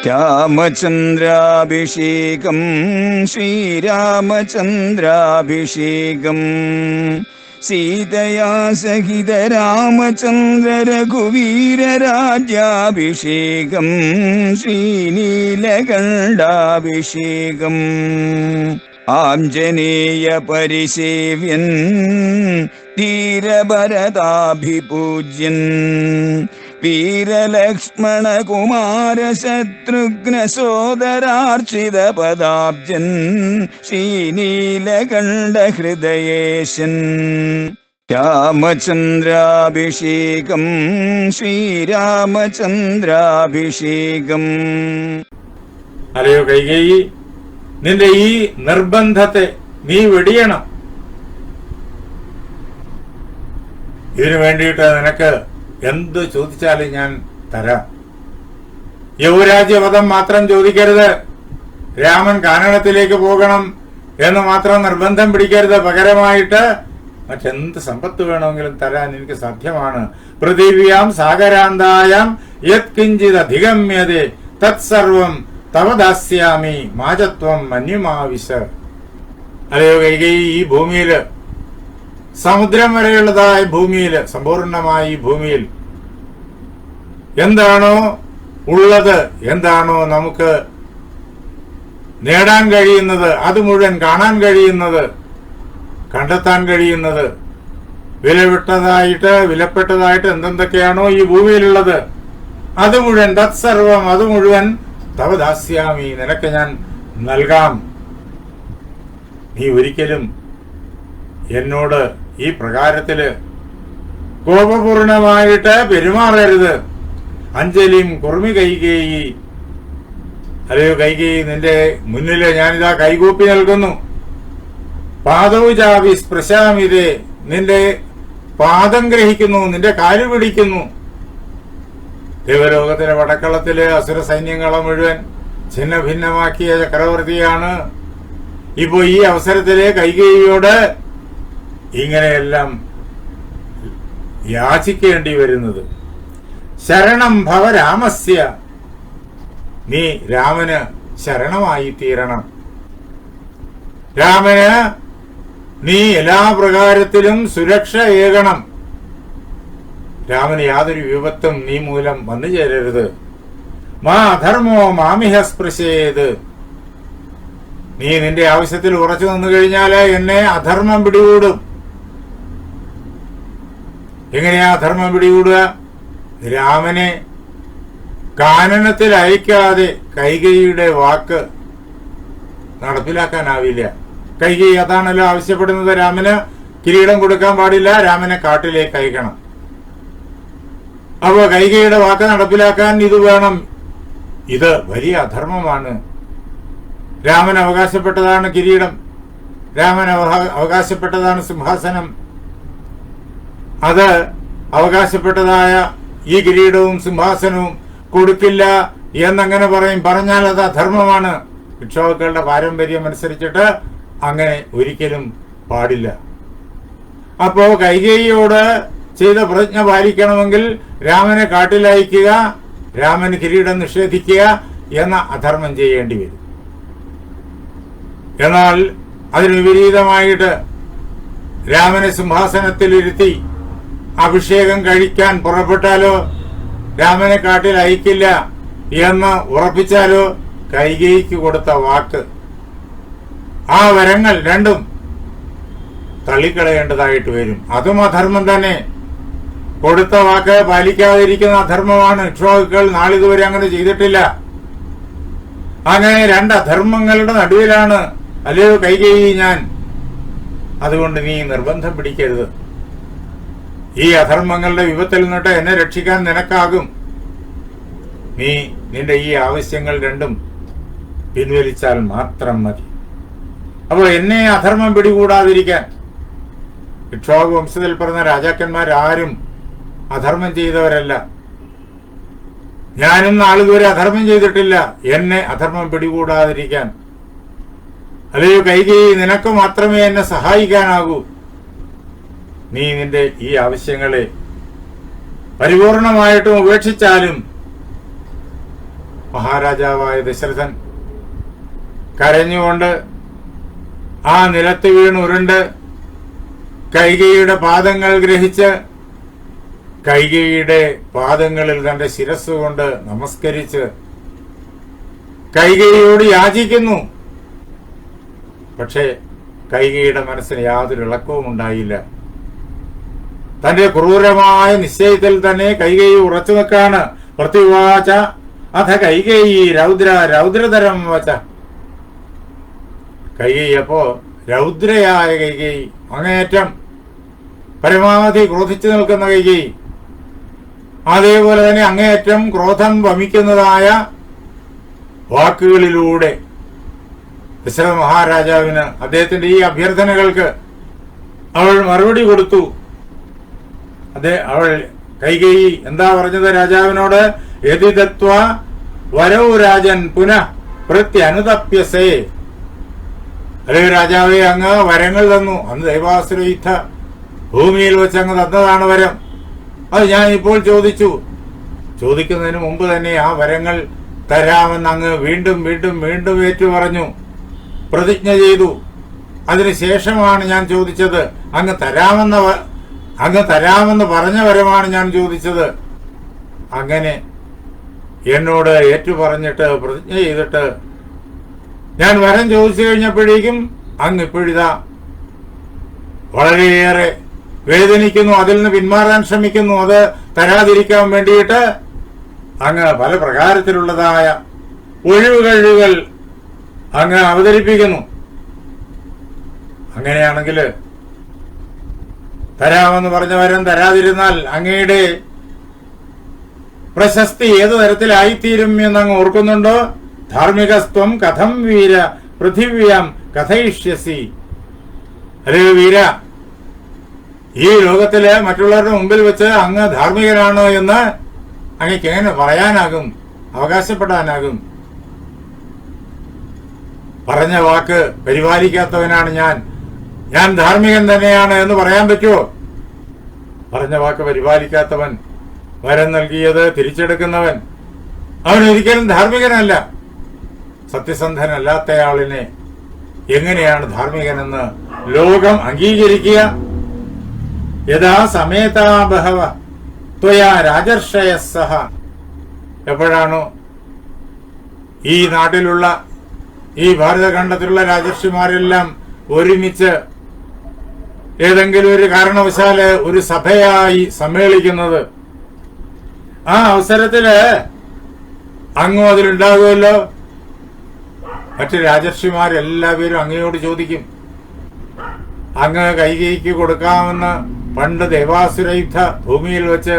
രാമചന്ദ്രാഭിഷേകം ശ്രീരാമചന്ദ്രാഭിഷേകം സീതയാ സഹിത രാമചന്ദ്ര രഘുവീരരാജ്യാഭിഷേകം ശ്രീനീലകണ്ഠാഭിഷേകം ആഞ്ജനേയ പരിസേവ്യൻ ധീരഭരതാഭിപൂജ്യൻ വീരലക്ഷ്മണ കുമാര ശത്രുഘ്ന സോദരാർച്ചിത പദാബ്ജൻ ശ്രീനീലകണ്ഠ ഹൃദയേശൻ രാമചന്ദ്രാഭിഷേകം ശ്രീരാമചന്ദ്രാഭിഷേകം. അല്ലയോ കൈകേയി, നിന്റെ ഈ നിർബന്ധത്തെ നീ വെടിയണം. ഇതിനു വേണ്ടിയിട്ട് നിനക്ക് എന്ത് ചോദിച്ചാലും ഞാൻ തരാം. യൗരാജ്യവധം മാത്രം ചോദിക്കരുത്, രാമൻ കാനനത്തിലേക്ക് പോകണം എന്ന് മാത്രം നിർബന്ധം പിടിക്കരുത്. പകരമായിട്ട് മറ്റെന്ത് സമ്പത്ത് വേണമെങ്കിലും തരാൻ എനിക്ക് സാധ്യമാണ്. പൃഥിവ്യാം സാഗരാന്തായാം യത് കിഞ്ചിത് അധിഗമ്യതേ തത്സർവം തവ ദാസ്യാമി മാചത്വം മന്യുമാവിശ. അല്ലയോ കൈകേയി, ഈ ഭൂമിയില്, സമുദ്രം വരെയുള്ളതായ ഭൂമിയിൽ, സമ്പൂർണമായ ഈ ഭൂമിയിൽ എന്താണോ ഉള്ളത്, എന്താണോ നമുക്ക് നേടാൻ കഴിയുന്നത്, അത് മുഴുവൻ കാണാൻ കഴിയുന്നത്, കണ്ടെത്താൻ കഴിയുന്നത്, വിലപ്പെട്ടതായിട്ട് എന്തെന്തൊക്കെയാണോ ഈ ഭൂമിയിലുള്ളത്, അത് മുഴുവൻ തത്സർവം, അത് മുഴുവൻ തവ ദാസ്യാമി, നിനക്ക് ഞാൻ നൽകാം. നീ ഒരിക്കലും എന്നോട് ഈ പ്രകാരത്തില് കോപപൂർണമായിട്ട് പെരുമാറരുത്. അഞ്ജലിം കുർമി കൈകേയി. അല്ലയോ കൈകേയി, നിന്റെ മുന്നില് ഞാനിതാ കൈകൂപ്പി നൽകുന്നു. പാദൗചാവി സ്പൃശാമിതേ, നിന്റെ പാദം ഗ്രഹിക്കുന്നു, നിന്റെ കാല് പിടിക്കുന്നു. ദേവലോകത്തിലെ വടക്കളത്തിലെ അസുര സൈന്യങ്ങളെ മുഴുവൻ ഛിന്ന ഭിന്നമാക്കിയ ചക്രവർത്തിയാണ് ഇപ്പോ ഈ അവസരത്തിലെ കൈകേയിയോട് ഇങ്ങനെയെല്ലാം യാചിക്കേണ്ടി വരുന്നത്. ശരണം ഭവ രാമസ്യ, നീ രാമന് ശരണമായി തീരണം. രാമന് നീ എല്ലാ പ്രകാരത്തിലും സുരക്ഷ ഏകണം. രാമന് യാതൊരു വിപത്തും നീ മൂലം വന്നു ചേരരുത്. മാ അധർമ്മോ മാമിഹ സ്പൃശേത്, നീ നിന്റെ ആവശ്യത്തിൽ ഉറച്ചു നിന്നു കഴിഞ്ഞാൽ എന്നെ അധർമ്മം പിടികൂടും. എങ്ങനെയാ അധർമ്മം പിടികൂടുക? രാമനെ കാനനത്തിൽ അയക്കാതെ കൈകേയിയുടെ വാക്ക് നടപ്പിലാക്കാനാവില്ല. കൈകേയി അതാണല്ലോ ആവശ്യപ്പെടുന്നത്. രാമന് കിരീടം കൊടുക്കാൻ പാടില്ല, രാമനെ കാട്ടിലേക്ക് അയക്കണം. അപ്പോ കൈകേയിയുടെ വാക്ക് നടപ്പിലാക്കാൻ ഇത് വേണം. ഇത് വലിയ അധർമ്മമാണ്. രാമൻ അവകാശപ്പെട്ടതാണ് കിരീടം, രാമൻ അവകാശപ്പെട്ടതാണ് സിംഹാസനം. അത് അവകാശപ്പെട്ടതായ ഈ കിരീടവും സിംഹാസനവും കൊടുക്കില്ല എന്നങ്ങനെ പറഞ്ഞാൽ അത് അധർമ്മമാണ്. ഇക്ഷ്വാകുക്കളുടെ പാരമ്പര്യം അനുസരിച്ചിട്ട് അങ്ങനെ ഒരിക്കലും പാടില്ല. അപ്പോ കൈകേയിയോട് ചെയ്ത പ്രതിജ്ഞ പാലിക്കണമെങ്കിൽ രാമനെ കാട്ടിലയക്കുക, രാമന് കിരീടം നിഷേധിക്കുക എന്ന അധർമ്മം ചെയ്യേണ്ടി വരും. എന്നാൽ അതിന് വിപരീതമായിട്ട് രാമനെ സിംഹാസനത്തിലിരുത്തി അഭിഷേകം കഴിക്കാൻ പുറപ്പെട്ടാലോ, രാമനെ കാട്ടിൽ അയക്കില്ല എന്ന് ഉറപ്പിച്ചാലോ, കൈകേയിക്ക് കൊടുത്ത വാക്ക്, ആ വരങ്ങൾ രണ്ടും തള്ളിക്കളയേണ്ടതായിട്ട് വരും. അതും അധർമ്മം തന്നെ. കൊടുത്ത വാക്ക് പാലിക്കാതിരിക്കുന്ന അധർമ്മമാണ്. ഇക്ഷ്വാകുക്കൾ നാളിതുവരെ അങ്ങനെ ചെയ്തിട്ടില്ല. അങ്ങനെ രണ്ട് അധർമ്മങ്ങളുടെ നടുവിലാണ് അല്ലയോ കൈകേയി ഞാൻ. അതുകൊണ്ട് നീ നിർബന്ധം പിടിക്കരുത്. ഈ അധർമ്മങ്ങളുടെ വിപത്തിൽ നിന്നിട്ട് എന്നെ രക്ഷിക്കാൻ നിനക്കാകും. നീ നിന്റെ ഈ ആവശ്യങ്ങൾ രണ്ടും പിൻവലിച്ചാൽ മാത്രം മതി. അപ്പോൾ എന്നെ അധർമ്മം പിടികൂടാതിരിക്കാൻ, ഇക്ഷ്വാകു വംശത്തിൽ പറഞ്ഞ രാജാക്കന്മാരാരും അധർമ്മം ചെയ്തവരല്ല. ഞാനും നാളിതുവരെ അധർമ്മം ചെയ്തിട്ടില്ല. എന്നെ അധർമ്മം പിടികൂടാതിരിക്കാൻ അല്ലയോ കൈകേയി, നിനക്ക് മാത്രമേ എന്നെ സഹായിക്കാനാകൂ. നീ നിന്റെ ഈ ആവശ്യങ്ങളെ പരിപൂർണമായിട്ടും ഉപേക്ഷിച്ചാലും മഹാരാജാവായ ദശരഥൻ കരഞ്ഞുകൊണ്ട് ആ നിലത്ത് വീണുരുണ്ട് കൈകേയിയുടെ പാദങ്ങൾ ഗ്രഹിച്ച് കൈകേയിയുടെ പാദങ്ങളിൽ തന്റെ ശിരസ് കൊണ്ട് നമസ്കരിച്ച് കൈകേയിയോട് യാചിക്കുന്നു. പക്ഷേ കൈകേയിയുടെ മനസ്സിന് യാതൊരു ഇളക്കവും ഉണ്ടായില്ല. തന്റെ ക്രൂരമായ നിശ്ചയത്തിൽ തന്നെ കൈകേയി ഉറച്ചു നിൽക്കാണ്. പ്രത്യുവാച അഥ കൈകേയി രൗദ്രതരം വച്ച. കൈകേയി അപ്പോ രൗദ്രയായ കൈകേയി, അങ്ങേയറ്റം പരമാവധി ക്രോധിച്ചു നിൽക്കുന്ന കൈകേയി, അതേപോലെ തന്നെ അങ്ങേയറ്റം ക്രോധം വമിക്കുന്നതായ വാക്കുകളിലൂടെ ദശരഥ മഹാരാജാവിന് അദ്ദേഹത്തിന്റെ ഈ അഭ്യർത്ഥനകൾക്ക് അവൾ മറുപടി കൊടുത്തു. അവൾ കൈകേയി എന്താ പറഞ്ഞത് രാജാവിനോട്? യതിദത്വ വരൗ രാജൻ പുനഃ പ്രത്യനുതപ്യസേ. അല്ലേ രാജാവെ, അങ്ങ് വരങ്ങൾ തന്നു. അന്ന് ദൈവാസുര യുദ്ധ ഭൂമിയിൽ വെച്ച് അങ്ങ് തന്നതാണ് വരം. അത് ഞാൻ ഇപ്പോൾ ചോദിക്കുന്നതിന് മുമ്പ് തന്നെ ആ വരങ്ങൾ തരാമെന്ന് അങ്ങ് വീണ്ടും വീണ്ടും വീണ്ടും ഏറ്റു പറഞ്ഞു, പ്രതിജ്ഞ ചെയ്തു. അതിനുശേഷമാണ് ഞാൻ ചോദിച്ചത്. അങ്ങ് തരാമെന്ന് പറഞ്ഞ വരമാണ് ഞാൻ ചോദിച്ചത്. അങ്ങനെ എന്നോട് ഏറ്റു പറഞ്ഞിട്ട് പ്രതിജ്ഞ ചെയ്തിട്ട് ഞാൻ വരം ചോദിച്ചു കഴിഞ്ഞപ്പോഴേക്കും അങ്ങ് ഇപ്പോഴിതാ വളരെയേറെ വേദനിക്കുന്നു, അതിൽ നിന്ന് പിന്മാറാൻ ശ്രമിക്കുന്നു. അത് തരാതിരിക്കാൻ വേണ്ടിയിട്ട് അങ്ങ് പല പ്രകാരത്തിലുള്ളതായ ഒഴിവുകഴിവുകൾ അങ്ങ് അവതരിപ്പിക്കുന്നു. അങ്ങനെയാണെങ്കിൽ തരാമെന്ന് പറഞ്ഞ വരം തരാതിരുന്നാൽ അങ്ങയുടെ പ്രശസ്തി ഏതു തരത്തിലായിത്തീരും എന്നങ്ങ് ഓർക്കുന്നുണ്ടോ? ധാർമ്മികസ്ത്വം കഥം വീര പൃഥിവ്യാം കഥയിഷ്യസി. അല്ലേ വീര, ഈ ലോകത്തില് മറ്റുള്ളവരുടെ മുമ്പിൽ വെച്ച് അങ്ങ് ധാർമ്മികനാണ് എന്ന് അങ്ങക്ക് എങ്ങനെ പറയാനാകും, അവകാശപ്പെടാനാകും? പറഞ്ഞ വാക്ക് പരിപാലിക്കാത്തവനാണ് ഞാൻ ധാർമ്മികൻ തന്നെയാണ് എന്ന് പറയാൻ പറ്റുമോ? പറഞ്ഞ വാക്ക് പരിപാലിക്കാത്തവൻ, വരം നൽകിയത് തിരിച്ചെടുക്കുന്നവൻ, അവൻ ഒരിക്കലും ധാർമ്മികനല്ല. സത്യസന്ധനല്ലാത്തയാളിനെ എങ്ങനെയാണ് ധാർമ്മികനെന്ന് ലോകം അംഗീകരിക്കുക? യഥാ സമേതാ ബഹവ ത്വയാ രാജർഷയസ്സഹ. എപ്പോഴാണോ ഈ നാട്ടിലുള്ള ഈ ഭാരതഖണ്ഡത്തിലുള്ള രാജർഷിമാരെല്ലാം ഒരുമിച്ച് ഏതെങ്കിലും ഒരു കാരണവശാല് ഒരു സഭയായി സമ്മേളിക്കുന്നത്, ആ അവസരത്തില് അങ്ങും അതിലുണ്ടാകുമല്ലോ. മറ്റു രാജർഷിമാരെല്ലാവരും അങ്ങയോട് ചോദിക്കും, അങ്ങ് കൈകേയിക്ക് കൊടുക്കാമെന്ന് പണ്ട് ദേവാസുര യുദ്ധ ഭൂമിയിൽ വെച്ച്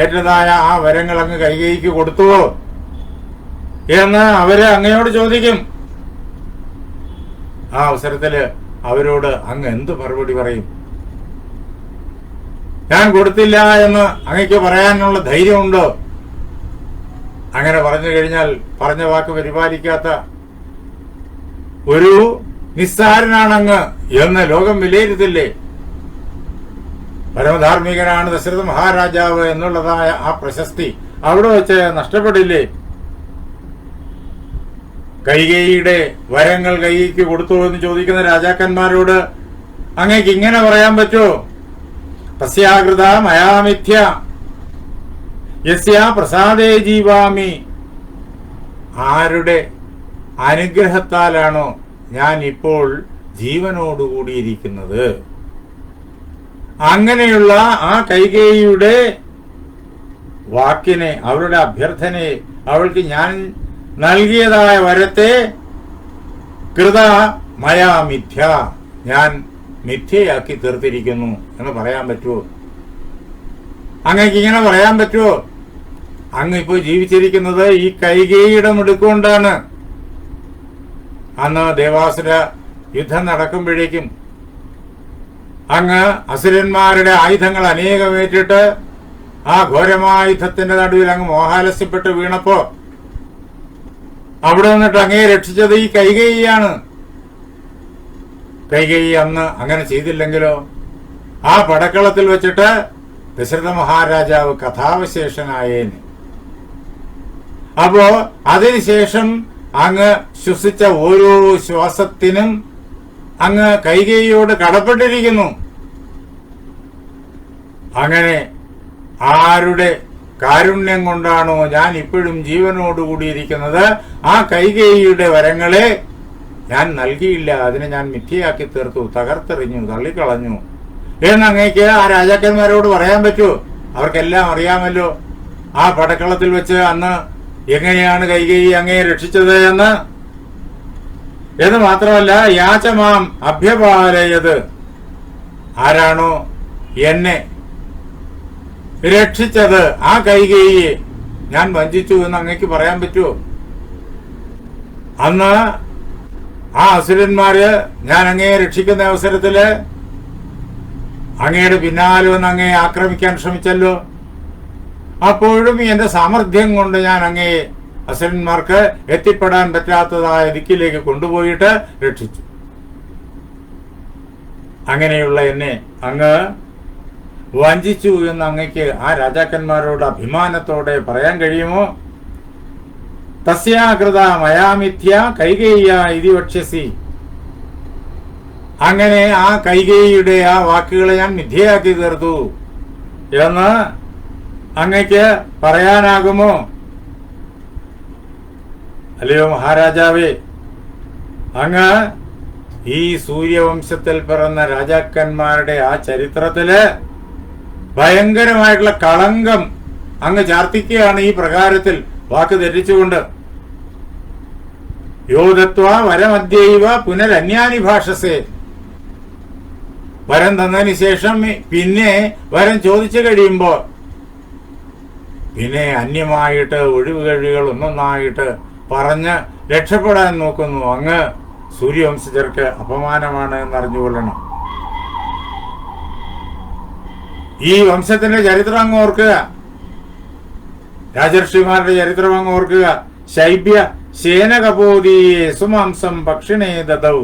ഏറ്റതായ ആ വരങ്ങൾ അങ്ങ് കൈകേയിക്ക് കൊടുത്തുവോ എന്ന് അവര് അങ്ങയോട് ചോദിക്കും. ആ അവസരത്തില് അവരോട് അങ്ങ് എന്ത് മറുപടി പറയും? ഞാൻ കൊടുത്തില്ല എന്ന് അങ്ങയ്ക്ക് പറയാനുള്ള ധൈര്യമുണ്ടോ? അങ്ങനെ പറഞ്ഞു കഴിഞ്ഞാൽ പറഞ്ഞ വാക്ക് പരിപാലിക്കാത്ത ഒരു നിസ്സാരനാണങ്ങ് എന്ന് ലോകം വിലയിരുത്തില്ലേ? പരമധാർമ്മികനാണ് ദശരഥ മഹാരാജാവ് എന്നുള്ളതായ ആ പ്രശസ്തി അവിടെ വെച്ച് നഷ്ടപ്പെടില്ലേ? കൈകേയിയുടെ വരങ്ങൾ കൈകേയിക്ക് കൊടുത്തു എന്ന് ചോദിക്കുന്ന രാജാക്കന്മാരോട് അങ്ങേക്ക് ഇങ്ങനെ പറയാൻ പറ്റുമോ? തസ്യാകൃത മയാമിഥ്യ യസ്യാ പ്രസാദേ ജീവാമി. ആരുടെ അനുഗ്രഹത്താലാണോ ഞാൻ ഇപ്പോൾ ജീവനോടുകൂടിയിരിക്കുന്നത്, അങ്ങനെയുള്ള ആ കൈകേയിയുടെ വാക്കിനെ, അവരുടെ അഭ്യർത്ഥനയെ, അവൾക്ക് ഞാൻ നൽകിയതായ വരത്തെ കൃത മയാ മിഥ്യ, ഞാൻ മിഥ്യയാക്കി തീർത്തിരിക്കുന്നു എന്ന് പറയാൻ പറ്റുമോ? അങ്ങക്ക് ഇങ്ങനെ പറയാൻ പറ്റുമോ? അങ്ങ് ഇപ്പോൾ ജീവിച്ചിരിക്കുന്നത് ഈ കൈകേയിയുടെ മിടുക്കൊണ്ടാണ്. അന്ന് ദേവാസുര യുദ്ധം നടക്കുമ്പോഴേക്കും അങ്ങ് അസുരന്മാരുടെ ആയുധങ്ങൾ അനേകമേറ്റിട്ട് ആ ഘോരമായ യുദ്ധത്തിന്റെ നടുവിൽ അങ്ങ് മോഹാലസ്യപ്പെട്ട് വീണപ്പോ അവിടെ നിന്നിട്ട് അങ്ങയെ രക്ഷിച്ചത് ഈ കൈകേയിയാണ്. കൈകേയി അന്ന് അങ്ങനെ ചെയ്തില്ലെങ്കിലോ ആ പടക്കളത്തിൽ വെച്ചിട്ട് ദശരഥ മഹാരാജാവ് കഥാവിശേഷനായേന്. അപ്പോ അതിനുശേഷം അങ്ങ് ശ്വസിച്ച ഓരോ ശ്വാസത്തിനും അങ്ങ് കൈകേയിയോട് കടപ്പെട്ടിരിക്കുന്നു. അങ്ങനെ ആരുടെ കാരുണ്യം കൊണ്ടാണോ ഞാൻ ഇപ്പോഴും ജീവനോടുകൂടിയിരിക്കുന്നത്, ആ കൈകേയിയുടെ വരങ്ങളെ ഞാൻ നൽകിയില്ല, അതിനെ ഞാൻ മിഥ്യയാക്കി തീർത്തു, തകർത്തെറിഞ്ഞു, തള്ളിക്കളഞ്ഞു എന്ന് അങ്ങേക്ക് ആ രാജാക്കന്മാരോട് പറയാൻ പറ്റൂ? അവർക്കെല്ലാം അറിയാമല്ലോ ആ പടക്കളത്തിൽ വെച്ച് അന്ന് എങ്ങനെയാണ് കൈകേയി അങ്ങയെ രക്ഷിച്ചത് എന്ന് മാത്രമല്ല, യാചമാം അഭ്യപാലയത്, ആരാണോ എന്നെ രക്ഷിച്ചത് ആ കൈകേയിയെ ഞാൻ വഞ്ചിച്ചു എന്ന് അങ്ങേക്ക് പറയാൻ പറ്റുമോ? അന്ന് ആ അസുരന്മാര് ഞാൻ അങ്ങയെ രക്ഷിക്കുന്ന അവസരത്തില് അങ്ങയുടെ പിന്നാലെ വന്ന് അങ്ങയെ ആക്രമിക്കാൻ ശ്രമിച്ചല്ലോ. അപ്പോഴും എന്റെ സാമർഥ്യം കൊണ്ട് ഞാൻ അങ്ങയെ അസുരന്മാർക്ക് എത്തിപ്പെടാൻ പറ്റാത്തതായ ദിക്കിലേക്ക് കൊണ്ടുപോയിട്ട് രക്ഷിച്ചു. അങ്ങനെയുള്ള എന്നെ അങ്ങ് വഞ്ചിച്ചു എന്ന് അങ്ങയ്ക്ക് ആ രാജാക്കന്മാരോട് അഭിമാനത്തോടെ പറയാൻ കഴിയുമോ? തസ്യാകൃത മയാമിഥ്യ കൈകേയ ഇതി വക്ഷ്യസി. അങ്ങനെ ആ കൈകേയിയുടെ ആ വാക്കുകളെ ഞാൻ മിഥ്യയാക്കി തീർത്തു എന്ന് അങ്ങയ്ക്ക് പറയാനാകുമോ? അല്ലയോ മഹാരാജാവേ, അങ്ങ് ഈ സൂര്യവംശത്തിൽ പിറന്ന രാജാക്കന്മാരുടെ ആ ചരിത്രത്തില് ഭയങ്കരമായിട്ടുള്ള കളങ്കം അങ്ങ് ചാർത്തിക്കുകയാണ് ഈ പ്രകാരത്തിൽ വാക്ക് തെറ്റിച്ചുകൊണ്ട്. യോധത്വ വരമധ്യൈവ പുനരന്യാനി ഭാഷസേ. വരം തന്നതിന് ശേഷം പിന്നെ വരം ചോദിച്ചു കഴിയുമ്പോ പിന്നെ അന്യമായിട്ട് ഒഴിവുകഴിവുകൾ ഒന്നൊന്നായിട്ട് പറഞ്ഞ് രക്ഷപ്പെടാൻ നോക്കുന്നു. അങ്ങ് സൂര്യവംശജർക്ക് അപമാനമാണ് എന്നറിഞ്ഞുകൊള്ളണം. ഈ വംശത്തിന്റെ ചരിത്രം അങ്ങ് ഓർക്കുക, രാജർഷിമാരുടെ ചരിത്രം അങ്ങ് ഓർക്കുക. ശൈബ്യ ശേനകപോതീയെ സുമാംസം ഭക്ഷിണേ ദദൗ.